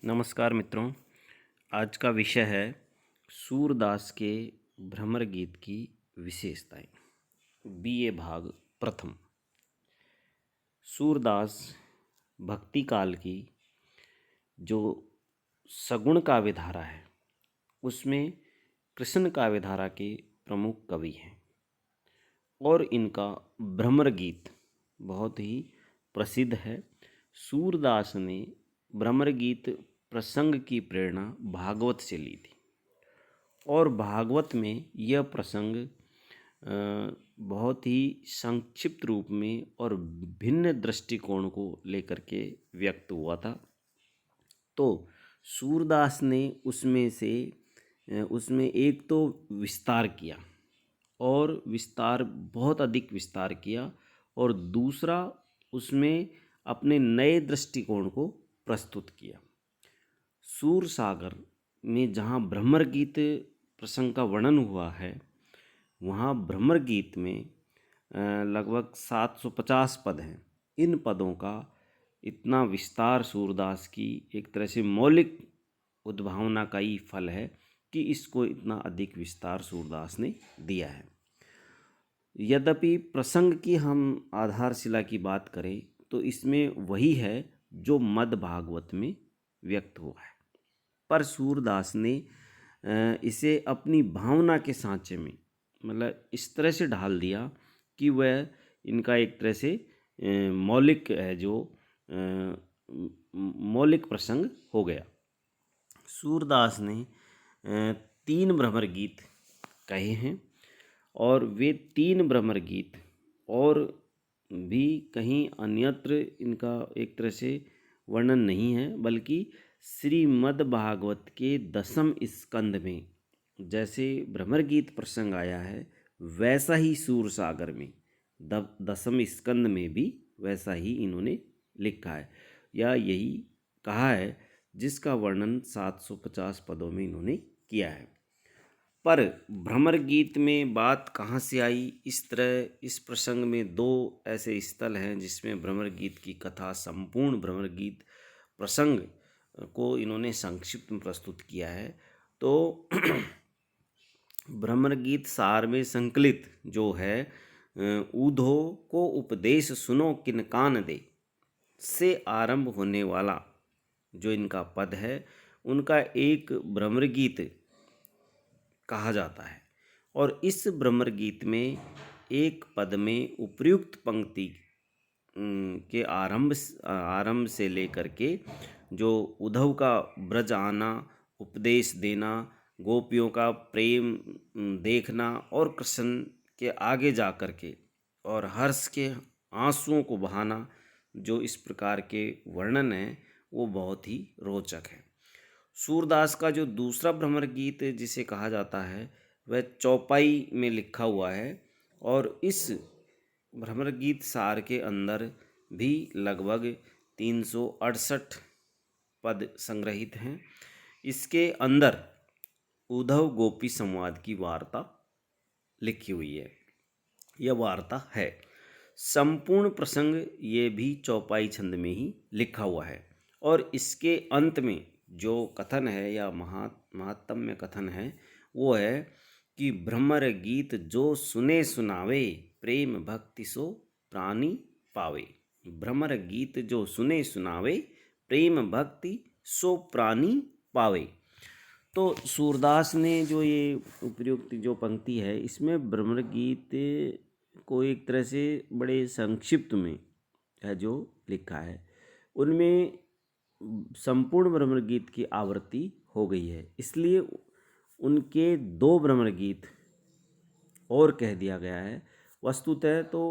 नमस्कार मित्रों। आज का विषय है सूरदास के भ्रमर गीत की विशेषताएं। बीए भाग प्रथम। सूरदास भक्ति काल की जो सगुण काव्यधारा है उसमें कृष्ण काव्यधारा के प्रमुख कवि हैं और इनका भ्रमर गीत बहुत ही प्रसिद्ध है। सूरदास ने भ्रमर गीत प्रसंग की प्रेरणा भागवत से ली थी और भागवत में यह प्रसंग बहुत ही संक्षिप्त रूप में और भिन्न दृष्टिकोण को लेकर के व्यक्त हुआ था। तो सूरदास ने उसमें एक तो विस्तार किया और बहुत अधिक विस्तार किया और दूसरा उसमें अपने नए दृष्टिकोण को प्रस्तुत किया। सूर सागर में जहाँ भ्रमर गीत प्रसंग का वर्णन हुआ है वहाँ भ्रमर गीत में लगभग 750 पद हैं। इन पदों का इतना विस्तार सूरदास की एक तरह से मौलिक उद्भावना का ही फल है कि इसको इतना अधिक विस्तार सूरदास ने दिया है। यद्यपि प्रसंग की हम आधारशिला की बात करें तो इसमें वही है जो मद भागवत में व्यक्त हुआ है, पर सूरदास ने इसे अपनी भावना के सांचे में मतलब इस तरह से ढाल दिया कि वह इनका एक तरह से मौलिक है, जो मौलिक प्रसंग हो गया। सूरदास ने 3 भ्रमर गीत कहे हैं और वे 3 भ्रमर गीत और भी कहीं अन्यत्र इनका एक तरह से वर्णन नहीं है, बल्कि श्रीमद् भागवत के 10वें स्कंद में जैसे भ्रमर गीत प्रसंग आया है वैसा ही सूर सागर में 10वें स्कंद में भी वैसा ही इन्होंने लिखा है या यही कहा है, जिसका वर्णन 750 पदों में इन्होंने किया है। पर भ्रमर गीत में बात कहाँ से आई? इस तरह इस प्रसंग में 2 ऐसे स्थल हैं जिसमें भ्रमर गीत की कथा, संपूर्ण भ्रमर गीत प्रसंग को इन्होंने संक्षिप्त में प्रस्तुत किया है। तो भ्रमर गीत सार में संकलित जो है ऊधो को उपदेश सुनो किन कान दे से आरंभ होने वाला जो इनका पद है उनका एक भ्रमर गीत कहा जाता है और इस भ्रमर गीत में एक पद में उपर्युक्त पंक्ति के आरंभ से लेकर के जो उद्धव का ब्रज आना, उपदेश देना, गोपियों का प्रेम देखना और कृष्ण के आगे जा कर के और हर्ष के आंसुओं को बहाना, जो इस प्रकार के वर्णन है वो बहुत ही रोचक है। सूरदास का जो दूसरा भ्रमर गीत जिसे कहा जाता है वह चौपाई में लिखा हुआ है और इस भ्रमर गीत सार के अंदर भी लगभग 368 पद संग्रहित हैं। इसके अंदर उद्धव गोपी संवाद की वार्ता लिखी हुई है। यह वार्ता है। संपूर्ण प्रसंग ये भी चौपाई छंद में ही लिखा हुआ है और इसके अंत में जो कथन है या महात्म्य कथन है वो है कि भ्रमर गीत जो सुने सुनावे प्रेम भक्ति सो प्राणी पावे। भ्रमर गीत जो सुने सुनावे प्रेम भक्ति सो प्राणी पावे। तो सूरदास ने जो ये उपयुक्त जो पंक्ति है इसमें भ्रमर गीत को एक तरह से बड़े संक्षिप्त में है जो लिखा है, उनमें संपूर्ण भ्रमर गीत की आवृत्ति हो गई है, इसलिए उनके 2 भ्रमर गीत और कह दिया गया है। वस्तुतः तो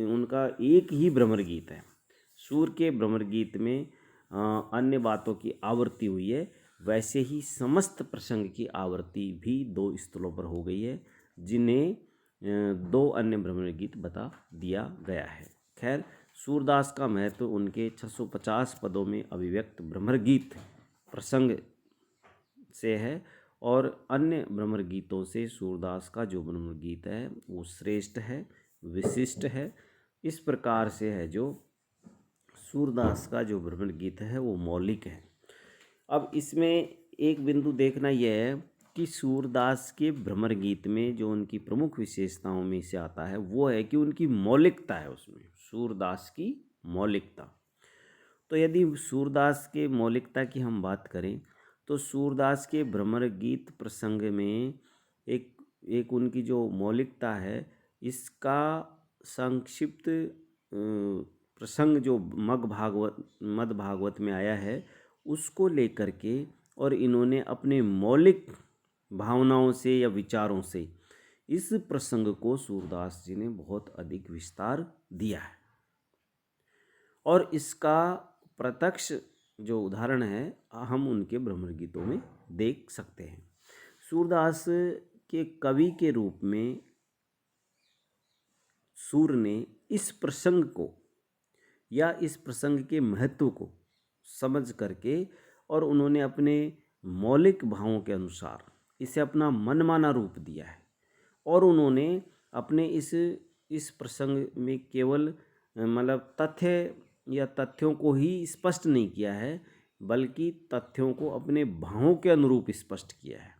उनका एक ही भ्रमर गीत है। सूर के भ्रमर गीत में अन्य बातों की आवृत्ति हुई है, वैसे ही समस्त प्रसंग की आवृत्ति भी 2 स्थलों पर हो गई है, जिन्हें 2 अन्य भ्रमर गीत बता दिया गया है। खैर, सूरदास का महत्व उनके 650 पदों में अभिव्यक्त भ्रमर गीत प्रसंग से है और अन्य भ्रमर गीतों से सूरदास का जो भ्रमर गीत है वो श्रेष्ठ है, विशिष्ट है। इस प्रकार से है जो सूरदास का जो भ्रमर गीत है वो मौलिक है। अब इसमें एक बिंदु देखना यह है कि सूरदास के भ्रमर गीत में जो उनकी प्रमुख विशेषताओं में से आता है वो है कि उनकी मौलिकता है। उसमें सूरदास की मौलिकता, तो यदि सूरदास के मौलिकता की हम बात करें तो सूरदास के भ्रमर गीत प्रसंग में एक एक उनकी जो मौलिकता है, इसका संक्षिप्त प्रसंग जो मद भागवत में आया है उसको लेकर के, और इन्होंने अपने मौलिक भावनाओं से या विचारों से इस प्रसंग को सूरदास जी ने बहुत अधिक विस्तार दिया है। और इसका प्रत्यक्ष जो उदाहरण है हम उनके भ्रमर गीतों में देख सकते हैं। सूरदास के कवि के रूप में सूर ने इस प्रसंग को या इस प्रसंग के महत्व को समझ करके और उन्होंने अपने मौलिक भावों के अनुसार इसे अपना मनमाना रूप दिया है। और उन्होंने अपने इस प्रसंग में केवल मतलब तथ्य या तथ्यों को ही स्पष्ट नहीं किया है, बल्कि तथ्यों को अपने भावों के अनुरूप स्पष्ट किया है,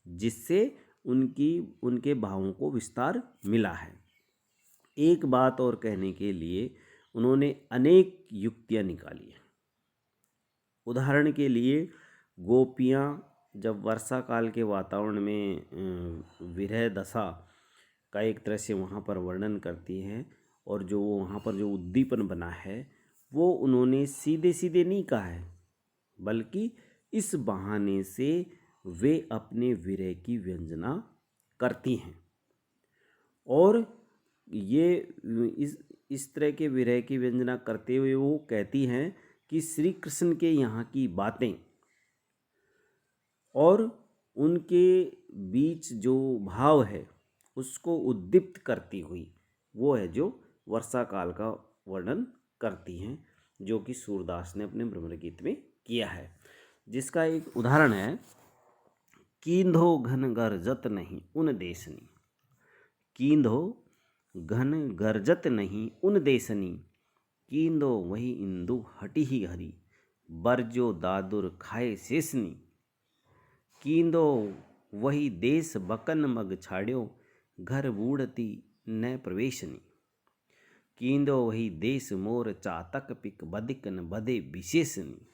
जिससे उनके भावों को विस्तार मिला है। एक बात और कहने के लिए उन्होंने अनेक युक्तियाँ निकाली हैं। उदाहरण के लिए गोपियाँ जब वर्षा काल के वातावरण में विरह दशा का एक तरह से वहाँ पर वर्णन करती हैं, और जो वहाँ पर जो उद्दीपन बना है वो उन्होंने सीधे सीधे नहीं कहा है, बल्कि इस बहाने से वे अपने विरह की व्यंजना करती हैं। और ये इस तरह के विरह की व्यंजना करते हुए वो कहती हैं कि श्री कृष्ण के यहाँ की बातें और उनके बीच जो भाव है उसको उद्दीप्त करती हुई वो है जो वर्षा काल का वर्णन करती हैं, जो कि सूरदास ने अपने भ्रमर गीत में किया है। जिसका एक उदाहरण है, कींधो घन गरजत नहीं उन देशनी, कींधो घन गरजत नहीं उन देशनी, कींदो वही इंदु हटी ही हरी, बरजो दादुर खाए शेषनी, कींदो वही देश बकन मग छाड़्यो, घर बूढ़ती न प्रवेशनी, कींदो वही देश मोर चातक पिक बदिक न बदे विशेषनी,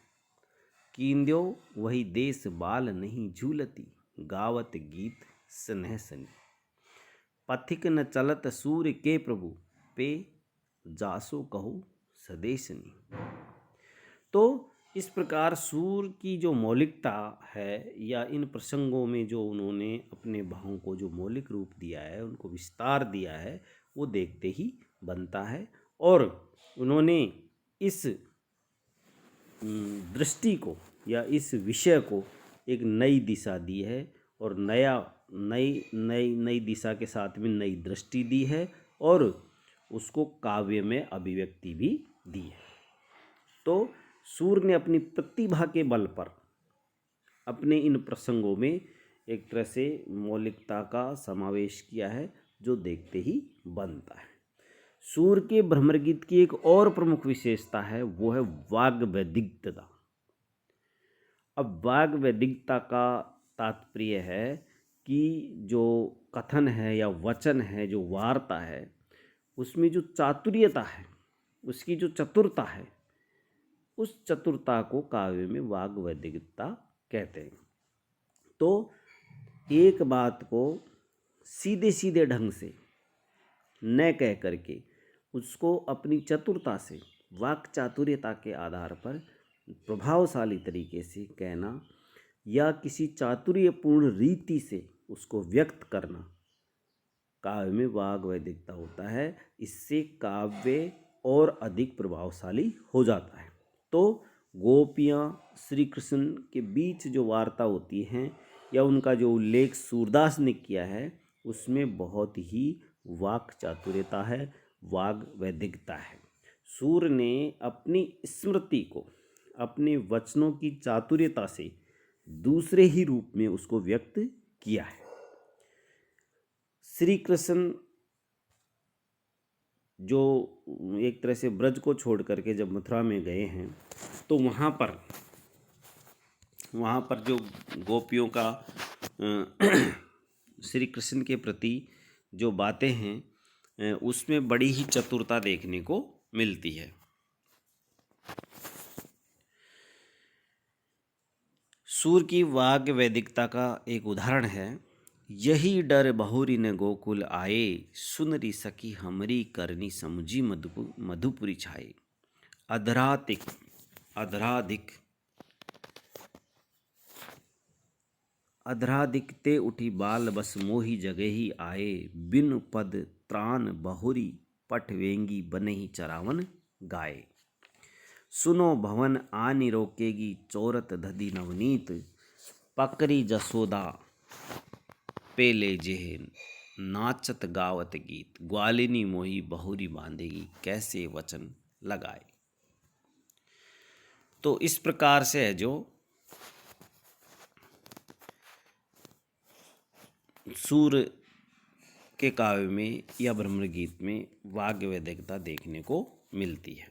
कींदो वही देश बाल नहीं झूलती, गावत गीत स्नेहसनी, पथिक न चलत सूर्य के प्रभु, पे जासो कहो सदेशनी। तो इस प्रकार सूर की जो मौलिकता है या इन प्रसंगों में जो उन्होंने अपने भावों को जो मौलिक रूप दिया है, उनको विस्तार दिया है, वो देखते ही बनता है। और उन्होंने इस दृष्टि को या इस विषय को एक नई दिशा दी है, और नई दिशा के साथ में नई दृष्टि दी है, और उसको काव्य में अभिव्यक्ति भी दी है। तो सूर ने अपनी प्रतिभा के बल पर अपने इन प्रसंगों में एक तरह से मौलिकता का समावेश किया है, जो देखते ही बनता है। सूर के भ्रमर गीत की एक और प्रमुख विशेषता है, वो है वाग वैदिकता। अब वाग वैदिकता का तात्पर्य है कि जो कथन है या वचन है, जो वार्ता है, उसमें जो चातुर्यता है, उसकी जो चतुरता है, उस चतुरता को काव्य में वाग वैदिकता कहते हैं। तो एक बात को सीधे सीधे ढंग से न कह करके उसको अपनी चतुरता से, वाक चातुर्यता के आधार पर प्रभावशाली तरीके से कहना या किसी चातुर्यपूर्ण रीति से उसको व्यक्त करना, काव्य में वाग वैदिकता होता है। इससे काव्य और अधिक प्रभावशाली हो जाता है। तो गोपियाँ श्री कृष्ण के बीच जो वार्ता होती हैं या उनका जो उल्लेख सूरदास ने किया है, उसमें बहुत ही वाक चातुर्यता है, वाग वैदिकता है। सूर ने अपनी स्मृति को अपने वचनों की चातुर्यता से दूसरे ही रूप में उसको व्यक्त किया है। श्री कृष्ण जो एक तरह से ब्रज को छोड़ करके जब मथुरा में गए हैं, तो वहाँ पर वहाँ पर जो गोपियों का श्री कृष्ण के प्रति जो बातें हैं उसमें बड़ी ही चतुरता देखने को मिलती है। सूर की वाग वैदिकता का एक उदाहरण है। यही डर बहुरी न गोकुल आए, सुनरी सखी हमरी करनी समुझी मधुपुरी छाए। अधरातिक अधराधिक अधराधिकते उठी बाल बस मोही जगह ही आए, बिन पद त्राण बहुरी पटवेंगी बनही चरावन गाए। सुनो भवन आनी रोकेगी चोरत धदी नवनीत, पकरी जसोदा पेले जेह नाचत गावत गीत, ग्वालिनी मोही बहुरी बांधेगी कैसे वचन लगाए। तो इस प्रकार से है जो सूर के काव्य में या ब्रह्म गीत में वाग्य वैदिकता देखने को मिलती है।